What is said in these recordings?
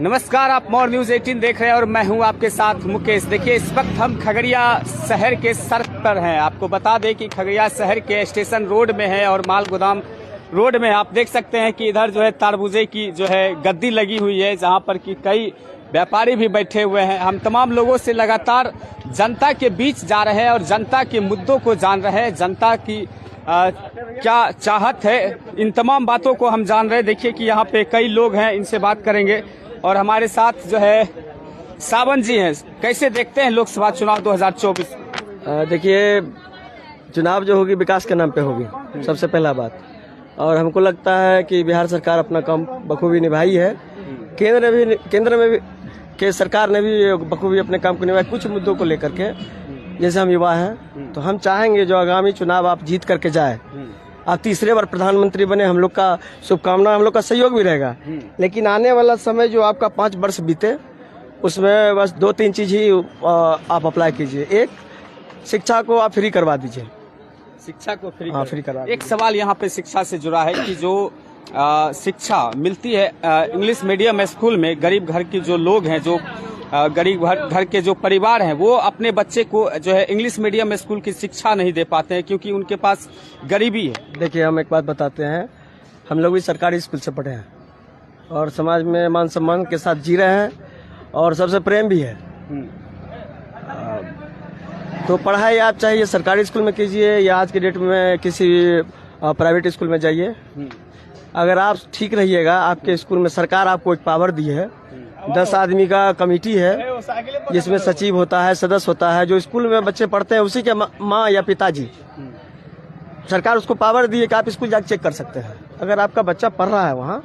नमस्कार, आप मोर न्यूज 18 देख रहे हैं और मैं हूं आपके साथ मुकेश। देखिए, इस वक्त हम खगड़िया शहर के सड़क पर हैं। आपको बता दें कि खगड़िया शहर के स्टेशन रोड में है और माल गोदाम रोड में आप देख सकते हैं कि इधर जो है तारबूजे की जो है गद्दी लगी हुई है, जहां पर कि कई व्यापारी भी बैठे हुए हैं। हम तमाम लोगों से लगातार जनता के बीच जा रहे हैं और जनता के मुद्दों को जान रहे हैं, जनता की क्या चाहत है, इन तमाम बातों को हम जान रहे हैं। देखिए कि यहाँ पे कई लोग हैं, इनसे बात करेंगे। और हमारे साथ जो है सावन जी हैं। कैसे देखते हैं लोकसभा चुनाव 2024? देखिए, चुनाव जो होगी विकास के नाम पे होगी, सबसे पहला बात। और हमको लगता है कि बिहार सरकार अपना काम बखूबी निभाई है। केंद्र में भी के सरकार ने भी बखूबी अपने काम को निभाया। कुछ मुद्दों को लेकर के, जैसे हम युवा हैं तो हम चाहेंगे जो आगामी चुनाव आप जीत करके जाए, आप तीसरे बार प्रधानमंत्री बने। हम लोग का शुभकामना, हम लोग का सहयोग भी रहेगा। लेकिन आने वाला समय जो आपका 5 वर्ष बीते, उसमें बस 2-3 चीज ही आप अप्लाई कीजिए। एक, शिक्षा को आप फ्री करवा दीजिए। शिक्षा को फ्री करवा। एक सवाल यहाँ पे शिक्षा से जुड़ा है कि जो शिक्षा मिलती है इंग्लिश मीडियम स्कूल में, गरीब घर के जो लोग हैं, जो गरीब घर के जो परिवार हैं, वो अपने बच्चे को जो है इंग्लिश मीडियम स्कूल की शिक्षा नहीं दे पाते हैं क्योंकि उनके पास गरीबी है। देखिए, हम एक बात बताते हैं, हम लोग भी सरकारी स्कूल से पढ़े हैं और समाज में मान सम्मान के साथ जी रहे हैं और सबसे प्रेम भी है। तो पढ़ाई आप चाहिए सरकारी स्कूल में कीजिए या आज के डेट में किसी प्राइवेट स्कूल में जाइए। अगर आप ठीक रहिएगा, आपके स्कूल में सरकार आपको एक पावर दी है, 10 आदमी का कमेटी है जिसमें सचिव होता है, सदस्य होता है। जो स्कूल में बच्चे पढ़ते हैं उसी के माँ या पिताजी, सरकार उसको पावर दी है कि आप स्कूल जाकर चेक कर सकते हैं। अगर आपका बच्चा पढ़ रहा है वहाँ,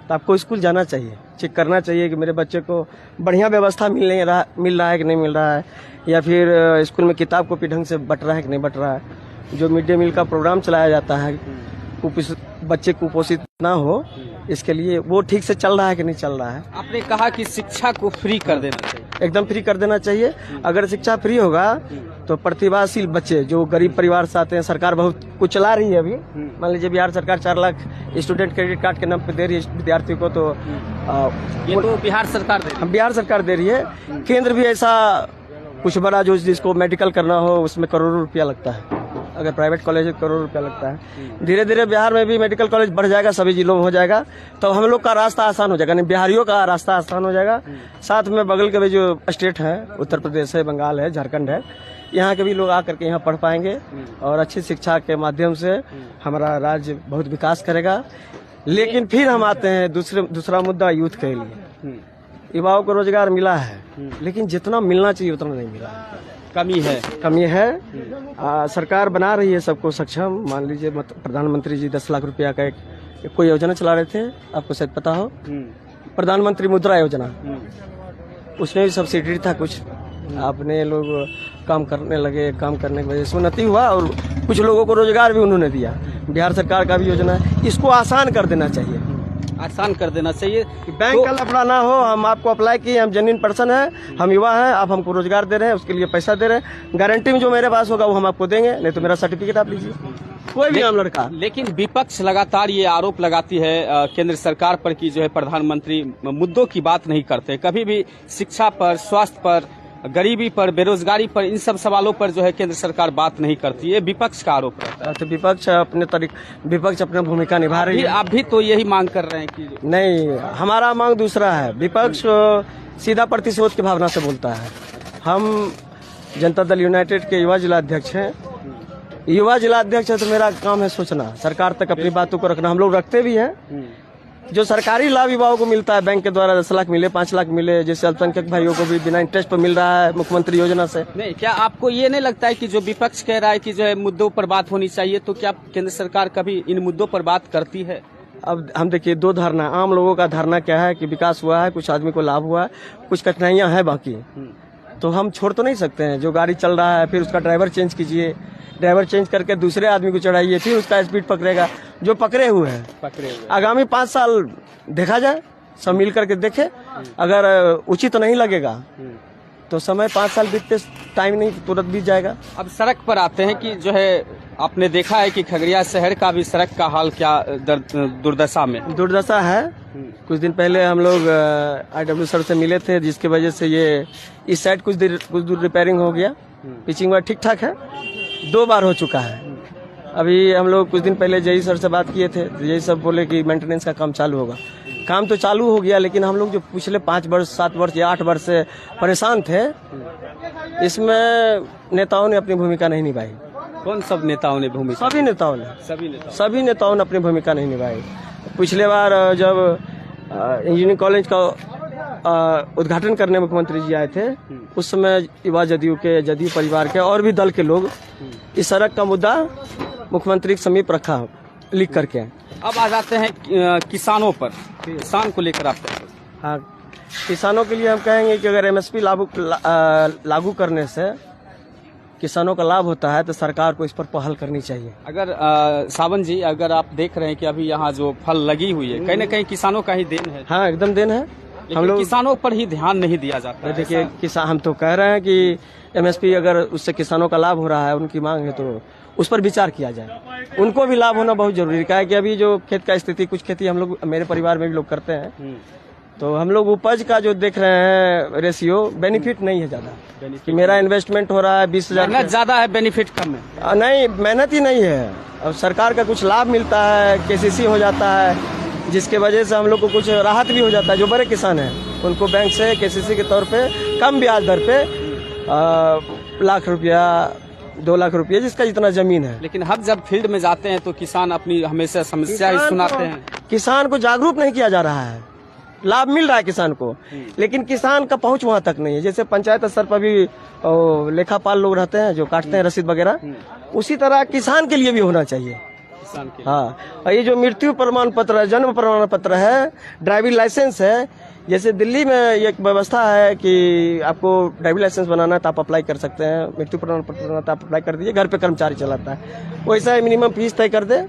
तो आपको स्कूल जाना चाहिए, चेक करना चाहिए कि मेरे बच्चे को बढ़िया व्यवस्था मिल रहा है कि नहीं मिल रहा है, या फिर स्कूल में किताब कॉपी ढंग से बट रहा है कि नहीं बट रहा है। जो मिड डे मील का प्रोग्राम चलाया जाता है, बच्चे कुपोषित ना हो, इसके लिए वो ठीक से चल रहा है कि नहीं चल रहा है। आपने कहा कि शिक्षा को फ्री कर देना चाहिए। एकदम फ्री कर देना चाहिए। अगर शिक्षा फ्री होगा तो प्रतिभाशील बच्चे जो गरीब परिवार से आते हैं, सरकार बहुत कुछ चला रही है अभी। मान लीजिए बिहार सरकार 4 लाख स्टूडेंट क्रेडिट कार्ड के नाम पे दे रही है विद्यार्थी को। तो ये तो बिहार सरकार दे रही है। केंद्र भी ऐसा कुछ बड़ा, जो जिसको मेडिकल करना हो उसमें करोड़ों रुपया लगता है। अगर प्राइवेट कॉलेज करोड़ रुपया लगता है। धीरे धीरे बिहार में भी मेडिकल कॉलेज बढ़ जाएगा, सभी जिलों में हो जाएगा, तो हम लोग का रास्ता आसान हो जाएगा, नहीं बिहारियों का रास्ता आसान हो जाएगा। साथ में बगल के भी जो स्टेट है, उत्तर प्रदेश है, बंगाल है, झारखंड है, यहाँ के भी लोग आकर के यहाँ पढ़ पाएंगे और अच्छी शिक्षा के माध्यम से हमारा राज्य बहुत विकास करेगा। लेकिन फिर हम आते हैं दूसरा मुद्दा यूथ के लिए। युवाओं को रोजगार मिला है, लेकिन जितना मिलना चाहिए उतना नहीं मिला है। कमी है। सरकार बना रही है सबको सक्षम। मान लीजिए प्रधानमंत्री जी 10 लाख रुपया का एक कोई योजना चला रहे थे, आपको शायद पता हो, प्रधानमंत्री मुद्रा योजना। उसमें भी सब्सिडी था कुछ। आपने लोग काम करने लगे, काम करने की वजह से उन्नति हुआ और कुछ लोगों को रोजगार भी उन्होंने दिया। बिहार सरकार का भी योजना है, इसको आसान कर देना चाहिए। बैंक का लफड़ा ना हो। हम आपको अप्लाई किए, हम जेन्युइन पर्सन है, हम युवा हैं, आप हमको रोजगार दे रहे हैं, उसके लिए पैसा दे रहे हैं। गारंटी में जो मेरे पास होगा वो हम आपको देंगे, नहीं तो मेरा सर्टिफिकेट आप लीजिए, कोई भी आम लड़का। लेकिन विपक्ष लगातार ये आरोप लगाती है केंद्र सरकार पर कि जो है प्रधानमंत्री मुद्दों की बात नहीं करते। कभी भी शिक्षा पर, स्वास्थ्य पर, गरीबी पर, बेरोजगारी पर, इन सब सवालों पर जो है केंद्र सरकार बात नहीं करती है। विपक्ष का आरोप रहता है। तो विपक्ष अपनी भूमिका निभा रही है। आप भी तो यही मांग कर रहे हैं कि नहीं, हमारा मांग दूसरा है। विपक्ष सीधा प्रतिशोध की भावना से बोलता है। हम जनता दल यूनाइटेड के युवा जिला अध्यक्ष हैं। युवा जिला अध्यक्ष है तो मेरा काम है सोचना, सरकार तक अपनी बातों को रखना। हम लोग रखते भी हैं। जो सरकारी लाभ युवाओं को मिलता है, बैंक के द्वारा 10 लाख मिले, 5 लाख मिले, जैसे अल्पसंख्यक भाइयों को भी बिना इंटरेस्ट पर मिल रहा है मुख्यमंत्री योजना से। नहीं, क्या आपको ये नहीं लगता है कि जो विपक्ष कह रहा है कि जो है मुद्दों पर बात होनी चाहिए, तो क्या केंद्र सरकार कभी इन मुद्दों पर बात करती है? अब हम देखिए, 2 धारणा। आम लोगों का धारणा क्या है कि विकास हुआ है, कुछ आदमी को लाभ हुआ है, कुछ कठिनाइयां हैं बाकी, तो हम छोड़ तो नहीं सकते हैं। जो गाड़ी चल रहा है, फिर उसका ड्राइवर चेंज कीजिए, ड्राइवर चेंज करके दूसरे आदमी को चढ़ाइए, फिर उसका स्पीड पकड़ेगा। जो पकड़े हुए हैं आगामी 5 साल देखा जाए, सब मिल करके देखे। अगर उचित नहीं लगेगा तो समय 5 साल बीतते टाइम नहीं तुरंत बीत जाएगा। अब सड़क पर आते हैं कि जो है आपने देखा है कि खगड़िया शहर का भी सड़क का हाल क्या दुर्दशा में दुर्दशा है। कुछ दिन पहले हम लोग IW सर से मिले थे, जिसकी वजह से ये इस साइड कुछ दूर रिपेयरिंग हो गया। पिचिंग वर्क ठीक ठाक है, 2 बार हो चुका है। अभी हम लोग कुछ दिन पहले जय सर से बात किए थे, जय सब बोले कि मेंटेनेंस का काम चालू होगा। काम तो चालू हो गया, लेकिन हम लोग जो पिछले 5 वर्ष 7 वर्ष या 8 वर्ष से परेशान थे, इसमें नेताओं ने अपनी भूमिका नहीं निभाई। कौन सब नेताओं ने भूमिका? सभी नेताओं ने अपनी भूमिका नहीं निभाई। पिछले बार जब इंजीनियरिंग कॉलेज का उद्घाटन करने मुख्यमंत्री जी आए थे, उस समय युवा जदयू परिवार के और भी दल के लोग इस सड़क का मुद्दा मुख्यमंत्री के समीप रखा लिख करके। अब आ जाते हैं किसानों पर, किसान को लेकर आप हाँ, किसानों के लिए हम कहेंगे कि अगर MSP लागू करने से किसानों का लाभ होता है तो सरकार को इस पर पहल करनी चाहिए। अगर सावन जी, अगर आप देख रहे हैं कि अभी यहाँ जो फल लगी हुई है, कहीं न कहीं किसानों का ही देन है। हाँ, एकदम देन है। हम लोग किसानों पर ही ध्यान नहीं दिया जाता है। देखिए, किसान हम तो कह रहे हैं कि MSP अगर उससे किसानों का लाभ हो रहा है, उनकी मांग है, तो उस पर विचार किया जाए। उनको भी लाभ होना बहुत जरूरी है कि अभी जो खेत का स्थिति, कुछ खेती हम लोग, मेरे परिवार में भी लोग करते हैं, तो हम लोग उपज का जो देख रहे हैं रेशियो, बेनिफिट नहीं है ज्यादा कि मेरा इन्वेस्टमेंट हो रहा है 20,000 मेहनत ज्यादा है, बेनिफिट कम है। नहीं, मेहनत ही नहीं है। और सरकार का कुछ लाभ मिलता है, KCC हो जाता है, जिसके वजह से हम लोग को कुछ राहत भी हो जाता है। जो बड़े किसान हैं उनको बैंक से KCC के तौर पे कम ब्याज दर पे 1 लाख रुपया 2 लाख रुपया, जिसका जितना जमीन है। लेकिन हम जब फील्ड में जाते हैं तो किसान अपनी हमेशा समस्या ही सुनाते हैं। किसान को जागरूक नहीं किया जा रहा है। लाभ मिल रहा है किसान को, लेकिन किसान का पहुंच वहां तक नहीं है। जैसे पंचायत स्तर पर भी लेखापाल लोग रहते हैं जो काटते हैं रसीद वगैरह, उसी तरह किसान के लिए भी होना चाहिए। हाँ, और ये जो मृत्यु प्रमाण पत्र है, जन्म प्रमाण पत्र है, ड्राइविंग लाइसेंस है, जैसे दिल्ली में एक व्यवस्था है कि आपको ड्राइविंग लाइसेंस बनाना है तो आप अप्लाई कर सकते हैं, मृत्यु प्रमाण पत्र बनाना तो आप अप्लाई कर दीजिए, घर पे कर्मचारी चलाता है, वैसा मिनिमम फीस तय कर दे।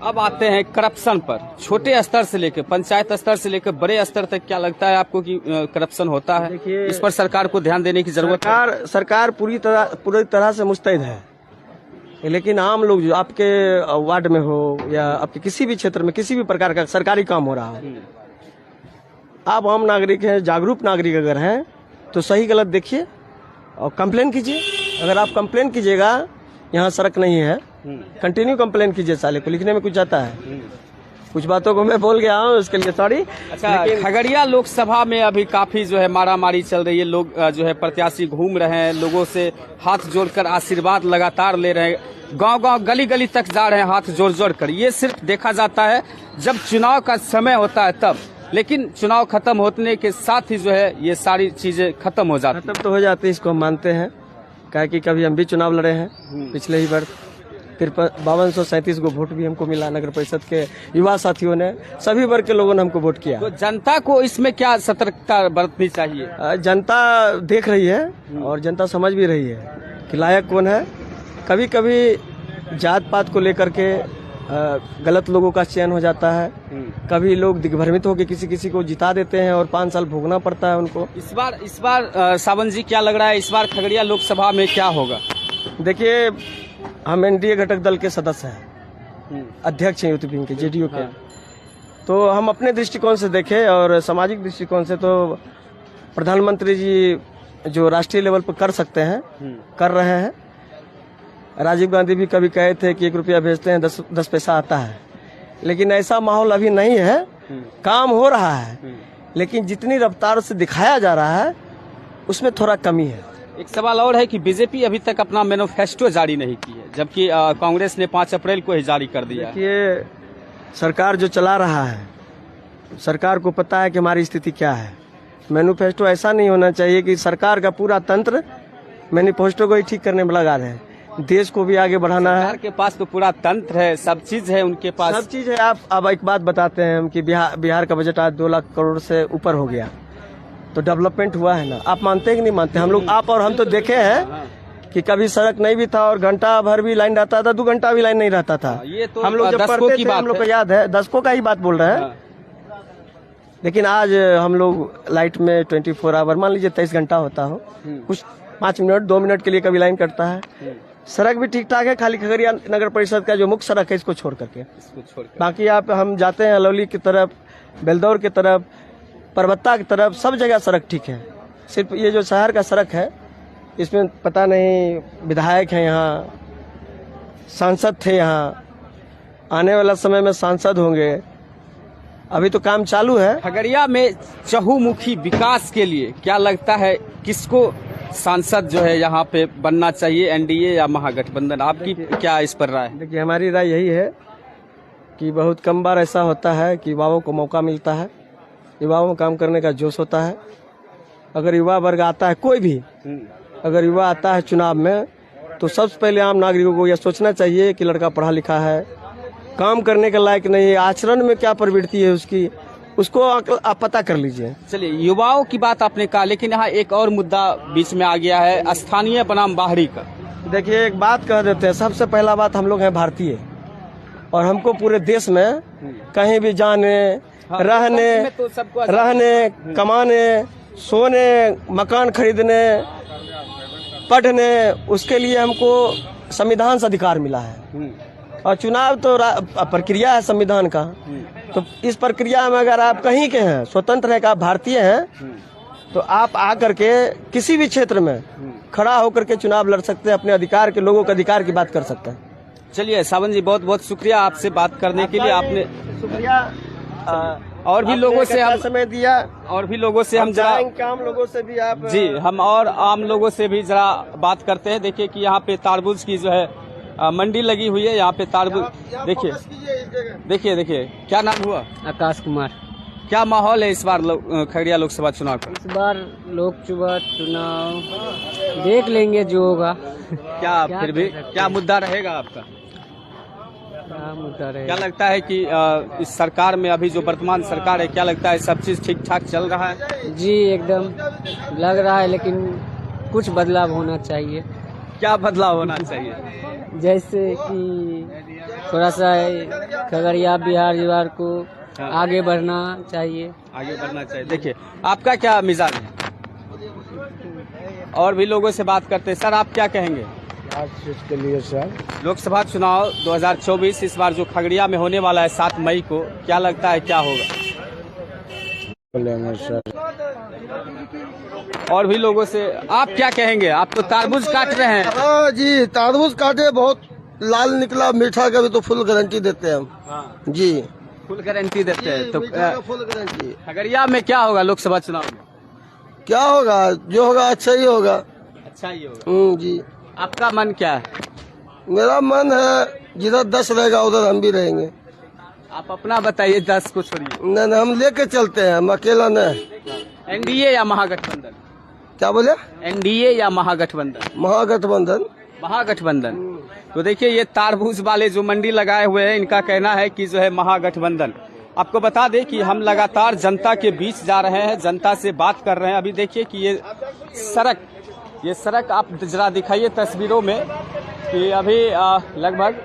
अब आते हैं करप्शन पर, छोटे स्तर से लेकर पंचायत स्तर से लेकर बड़े स्तर तक, क्या लगता है आपको कि करप्शन होता है? इस पर सरकार को ध्यान देने की जरूरत है। सरकार पूरी तरह से मुस्तैद है, लेकिन आम लोग जो आपके वार्ड में हो या आपके किसी भी क्षेत्र में किसी भी प्रकार का सरकारी काम हो रहा है, आप आम नागरिक हैं, जागरूक नागरिक अगर हैं तो सही गलत देखिए और कंप्लेन कीजिए। अगर आप कंप्लेन कीजिएगा यहाँ सड़क नहीं है, कंटिन्यू कंप्लेन कीजिए। साले को लिखने में कुछ आता है, कुछ बातों को मैं बोल गया हूँ, उसके लिए सॉरी। अच्छा, खगड़िया लोकसभा में अभी काफी जो है मारामारी चल रही है। लोग जो है प्रत्याशी घूम रहे हैं, लोगों से हाथ जोड़कर आशीर्वाद लगातार ले रहे हैं, गांव-गांव गली-गली तक जा रहे हैं हाथ जोड़ कर। ये सिर्फ देखा जाता है जब चुनाव का समय होता है तब, लेकिन चुनाव खत्म होने के साथ ही जो है ये सारी चीजें खत्म हो जाती है। खत्म तो हो जाती है, इसको हम मानते हैं, क्या कि कभी हम भी चुनाव लड़े हैं पिछले ही वर्ष, फिर 5237 को वोट भी हमको मिला। नगर परिषद के युवा साथियों ने, सभी वर्ग के लोगों ने हमको वोट किया। तो जनता को इसमें क्या सतर्कता बरतनी चाहिए? जनता देख रही है और जनता समझ भी रही है कि लायक कौन है। कभी कभी जात पात को लेकर के गलत लोगों का चयन हो जाता है, कभी लोग दिग्भ्रमित होकर किसी को जिता देते हैं और 5 साल भोगना पड़ता है उनको। इस बार सावन जी क्या लग रहा है, इस बार खगड़िया लोकसभा में क्या होगा? देखिए, हम NDA घटक दल के सदस्य हैं, अध्यक्ष हैं यूथ विंग के, JDU के। तो हम अपने दृष्टिकोण से देखें और सामाजिक दृष्टिकोण से, तो प्रधानमंत्री जी जो राष्ट्रीय लेवल पर कर सकते हैं कर रहे हैं। राजीव गांधी भी कभी कहे थे कि 1 रुपया भेजते हैं 10 पैसा आता है, लेकिन ऐसा माहौल अभी नहीं है। काम हो रहा है, लेकिन जितनी रफ्तार से दिखाया जा रहा है उसमें थोड़ा कमी है। एक सवाल और है कि बीजेपी अभी तक अपना मैनिफेस्टो जारी नहीं की है, जबकि कांग्रेस ने 5 अप्रैल को ही जारी कर दिया है। देखिए, सरकार जो चला रहा है, सरकार को पता है कि हमारी स्थिति क्या है। मैनिफेस्टो ऐसा नहीं होना चाहिए कि सरकार का पूरा तंत्र मैनिफेस्टो को ही ठीक करने में लगा रहे हैं। देश को भी आगे बढ़ाना है। सरकार के पास तो पूरा तंत्र है, सब चीज है उनके पास, सब चीज है। आप अब एक बात बताते हैं हम कि बिहार का बजट आज 2 लाख करोड़ से ऊपर हो गया, तो डेवलपमेंट हुआ है ना? आप मानते हैं कि नहीं मानते? हम लोग, आप और हम तो देखे हैं कि कभी सड़क नहीं भी था और घंटा भर भी लाइन रहता था, 2 घंटा भी लाइन नहीं रहता था। ये तो हम लोग जब पढ़ते थे, हम लोग को याद है, दशकों का ही बात बोल रहे हैं। लेकिन आज हम लोग लाइट में 24 आवर, मान लीजिए 23 घंटा होता हो, कुछ 5 मिनट 2 मिनट के लिए कभी लाइन कटता है। सड़क भी ठीक ठाक है, खाली खगड़िया नगर परिषद का जो मुख्य सड़क है इसको छोड़ करके, बाकी आप हम जाते हैं अलौली की तरफ, बेलदौर की तरफ, परबत्ता की तरफ, सब जगह सड़क ठीक है। सिर्फ ये जो शहर का सड़क है इसमें पता नहीं विधायक हैं यहाँ, सांसद थे यहाँ, आने वाला समय में सांसद होंगे, अभी तो काम चालू है। खगड़िया में चहुमुखी विकास के लिए क्या लगता है किसको सांसद जो है यहाँ पे बनना चाहिए, एनडीए या महागठबंधन? आपकी क्या इस पर राय? देखिए हमारी राय यही है कि बहुत कम बार ऐसा होता है कि युवाओं को मौका मिलता है, युवाओं में काम करने का जोश होता है। अगर युवा वर्ग आता है, कोई भी अगर युवा आता है चुनाव में, तो सबसे पहले आम नागरिकों को यह सोचना चाहिए कि लड़का पढ़ा लिखा है, काम करने के लायक नहीं है, आचरण में क्या प्रवृत्ति है उसकी, उसको आप पता कर लीजिए। चलिए, युवाओं की बात आपने कहा, लेकिन यहाँ एक और मुद्दा बीच में आ गया है, स्थानीय बनाम बाहरी का। देखिए एक बात कह देते हैं, सबसे पहला बात हम लोग हैं भारतीय, और हमको पूरे देश में कहीं भी जाने, रहने, कमाने, सोने, मकान खरीदने, पढ़ने, उसके लिए हमको संविधान से अधिकार मिला है। और चुनाव तो प्रक्रिया है संविधान का, तो इस प्रक्रिया में अगर आप कहीं के हैं, स्वतंत्र है, आप भारतीय हैं, तो आप आकर के किसी भी क्षेत्र में खड़ा होकर के चुनाव लड़ सकते हैं, अपने अधिकार के, लोगों के अधिकार की बात कर सकते हैं। चलिए सावन जी, बहुत बहुत शुक्रिया आपसे बात करने के लिए, आपने शुक्रिया। और भी लोगों से हम समय दिया, और भी लोगों से हम जरा आम लोगों से भी आप जी, हम और आम लोगों से भी जरा बात करते हैं। देखिए कि यहाँ पे तारबूज की जो है मंडी लगी हुई है, यहाँ पे तारबूज देखिए क्या नाम हुआ? आकाश कुमार। क्या माहौल है इस बार खगड़िया लोकसभा चुनाव का? इस बार लोकसभा चुनाव देख लेंगे जो होगा। क्या फिर भी क्या मुद्दा रहेगा आपका? क्या मुद्दा रहेगा? क्या लगता है कि इस सरकार में, अभी जो वर्तमान सरकार है, क्या लगता है सब चीज ठीक ठाक चल रहा है? जी एकदम लग रहा है, लेकिन कुछ बदलाव होना चाहिए। क्या बदलाव होना चाहिए? जैसे कि थोड़ा सा खगड़िया बिहार को आगे बढ़ना चाहिए। आगे बढ़ना चाहिए। देखिए आपका क्या मिजाज है? और भी लोगों से बात करते हैं। सर आप क्या कहेंगे के लिए? सर लोकसभा चुनाव 2024 इस बार जो खगड़िया में होने वाला है 7 मई को, क्या लगता है क्या होगा? सर और भी लोगों से आप क्या कहेंगे? आप तो तारबूज काट रहे हैं। हाँ जी, तारबूज काटे, बहुत लाल निकला, मीठा, कभी तो फुल गारंटी देते हैं हम। जी फुल गारंटी देते हैं। तो फुल गारंटी। खगड़िया में क्या होगा लोकसभा चुनाव में? क्या होगा? जो होगा अच्छा ही होगा। अच्छा ही होगा। जी। आपका मन क्या है? मेरा मन है जिधर 10 रहेगा उधर हम भी रहेंगे। आप अपना बताइए, 10 को छोड़िए। नहीं, हम लेके चलते हैं, हम अकेला नहीं। एनडीए या महागठबंधन? क्या बोले? एनडीए या महागठबंधन? महागठबंधन। महागठबंधन। तो देखिए ये तारबूज वाले जो मंडी लगाए हुए हैं, इनका कहना है कि जो है महागठबंधन। आपको बता दें कि हम लगातार जनता के बीच जा रहे हैं, जनता से बात कर रहे हैं। अभी देखिए कि ये सड़क आप जरा दिखाइए तस्वीरों में कि अभी लगभग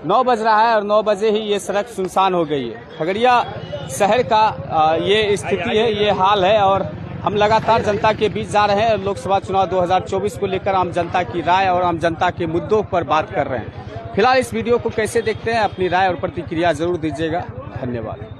9 बज रहा है और 9 बजे ही ये सड़क सुनसान हो गई है। खगड़िया शहर का ये स्थिति है, ये हाल है, और हम लगातार जनता के बीच जा रहे हैं। लोकसभा चुनाव 2024 को लेकर आम जनता की राय और आम जनता के मुद्दों पर बात कर रहे हैं। फिलहाल इस वीडियो को कैसे देखते हैं, अपनी राय और प्रतिक्रिया जरूर दीजिएगा। धन्यवाद।